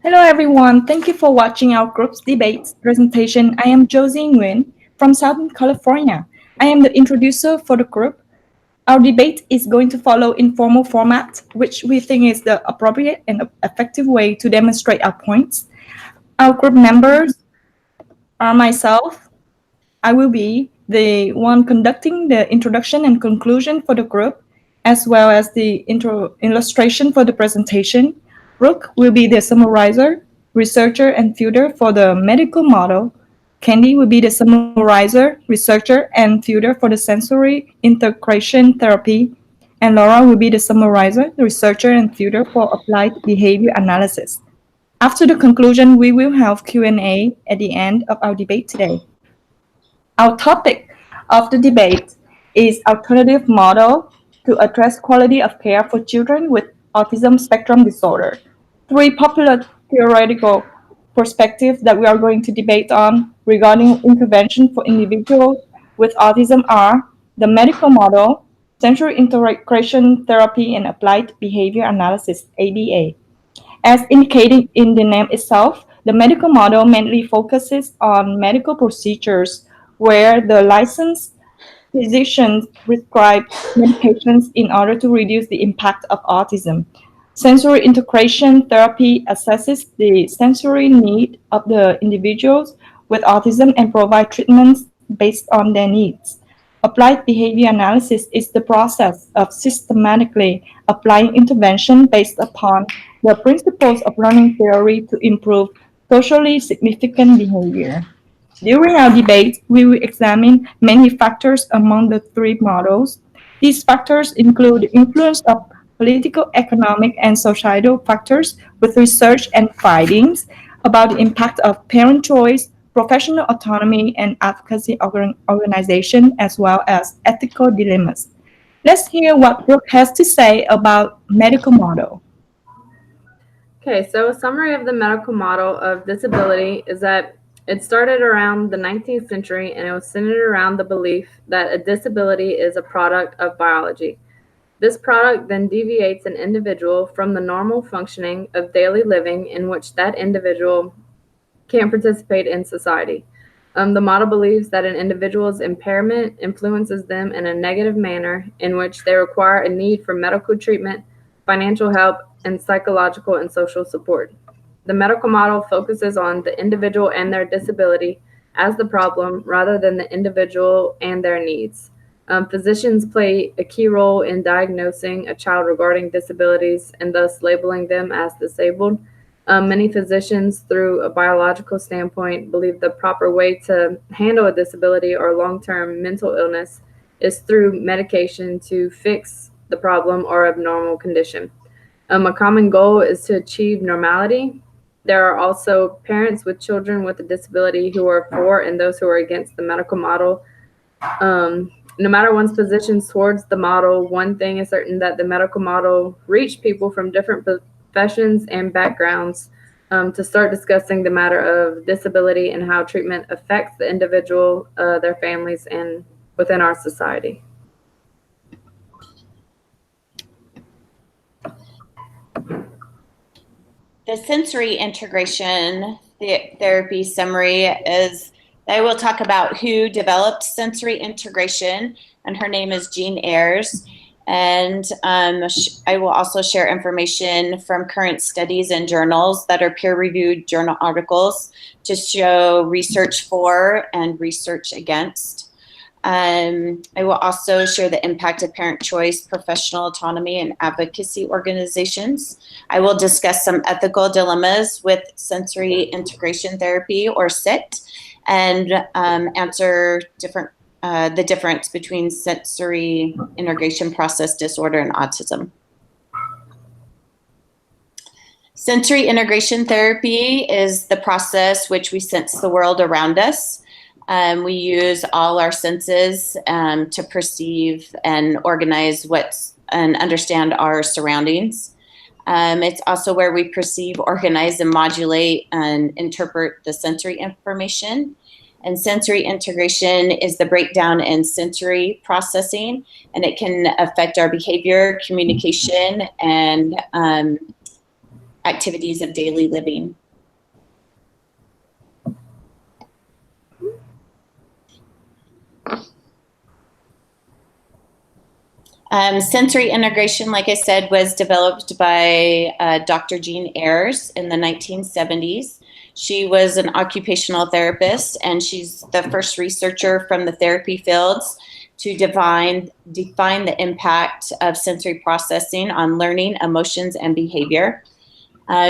Hello, everyone. Thank you for watching our group's debate presentation. I am Josie Nguyen from Southern California. I am the introducer for the group. Our debate is going to follow informal format, which we think is the appropriate and effective way to demonstrate our points. Our group members are myself. I will be the one conducting the introduction and conclusion for the group, as well as the illustration for the presentation. Brooke will be the summarizer, researcher, and tutor for the medical model. Candy will be the summarizer, researcher, and tutor for the sensory integration therapy. And Laura will be the summarizer, researcher, and tutor for applied behavior analysis. After the conclusion, we will have Q&A at the end of our debate today. Our topic of the debate is alternative model to address quality of care for children with autism spectrum disorder. Three popular theoretical perspectives that we are going to debate on regarding intervention for individuals with autism are the medical model, sensory integration therapy, and applied behavior analysis, ABA. As indicated in the name itself, the medical model mainly focuses on medical procedures where the licensed physicians prescribe medications in order to reduce the impact of autism. Sensory integration therapy assesses the sensory need of the individuals with autism and provide treatments based on their needs. Applied behavior analysis is the process of systematically applying intervention based upon the principles of learning theory to improve socially significant behavior. During our debate, we will examine many factors among the three models. These factors include the influence of political, economic, and societal factors with research and findings about the impact of parent choice, professional autonomy, and advocacy organization, as well as ethical dilemmas. Let's hear what Brooke has to say about medical model. Okay, so a summary of the medical model of disability is that it started around the 19th century and it was centered around the belief that a disability is a product of biology. This product then deviates an individual from the normal functioning of daily living in which that individual can participate in society. The model believes that an individual's impairment influences them in a negative manner in which they require a need for medical treatment, financial help, and psychological and social support. The medical model focuses on the individual and their disability as the problem rather than the individual and their needs. Physicians play a key role in diagnosing a child regarding disabilities and thus labeling them as disabled. Many physicians, through a biological standpoint, believe the proper way to handle a disability or long-term mental illness is through medication to fix the problem or abnormal condition. A common goal is to achieve normality. There are also parents with children with a disability who are for and those who are against the medical model. No matter one's positions towards the model, one thing is certain that the medical model reached people from different professions and backgrounds to start discussing the matter of disability and how treatment affects the individual, their families, and within our society. The sensory integration therapy summary is I will talk about who developed sensory integration, and her name is Jean Ayres. And I will also share information from current studies and journals that are peer-reviewed journal articles to show research for and research against. I will also share the impact of parent choice, professional autonomy, and advocacy organizations. I will discuss some ethical dilemmas with sensory integration therapy, or SIT, and answer the difference between sensory integration process disorder and autism. Sensory integration therapy is the process which we sense the world around us. We use all our senses to perceive and organize and understand our surroundings. It's also where we perceive, organize, and modulate and interpret the sensory information. And sensory integration is the breakdown in sensory processing, and it can affect our behavior, communication, and activities of daily living. Sensory integration, like I said, was developed by Dr. Jean Ayres in the 1970s. She was an occupational therapist, and she's the first researcher from the therapy fields to define the impact of sensory processing on learning, emotions, and behavior.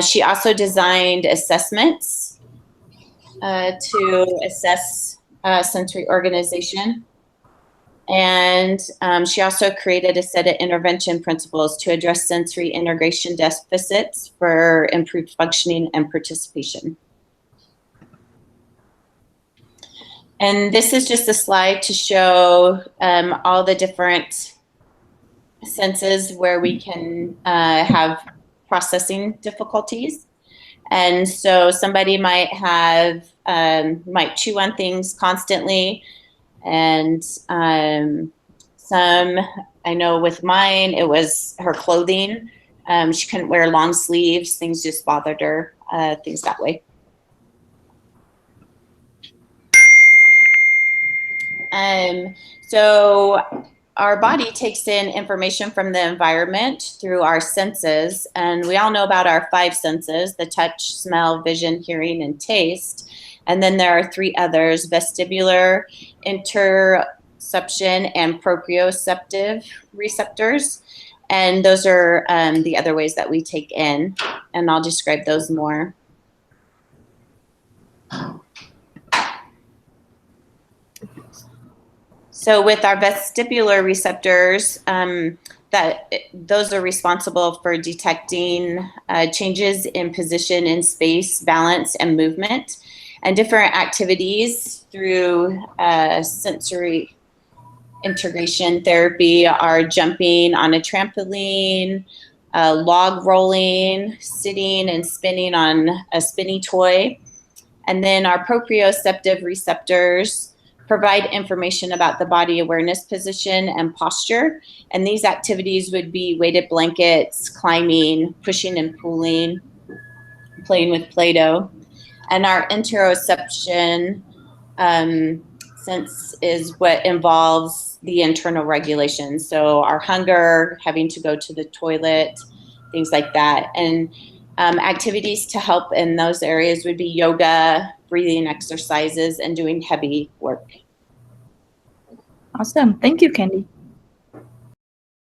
She also designed assessments to assess sensory organization. And she also created a set of intervention principles to address sensory integration deficits for improved functioning and participation. And this is just a slide to show all the different senses where we can have processing difficulties. And so somebody might have, might chew on things constantly. And some, I know with mine, it was her clothing. She couldn't wear long sleeves. Things just bothered her, things that way. So our body takes in information from the environment through our senses. And we all know about our 5 senses: the touch, smell, vision, hearing, and taste. And then there are 3 others: vestibular, interoception, and proprioceptive receptors. And those are the other ways that we take in. And I'll describe those more. So with our vestibular receptors, those are responsible for detecting changes in position in space, balance, and movement, and different activities through sensory integration therapy are jumping on a trampoline, log rolling, sitting and spinning on a spinny toy. And then our proprioceptive receptors provide information about the body awareness, position, and posture. And these activities would be weighted blankets, climbing, pushing and pulling, playing with Play-Doh. And our interoception sense is what involves the internal regulation. So our hunger, having to go to the toilet, things like that. And activities to help in those areas would be yoga, breathing exercises, and doing heavy work. Awesome. Thank you, Candy.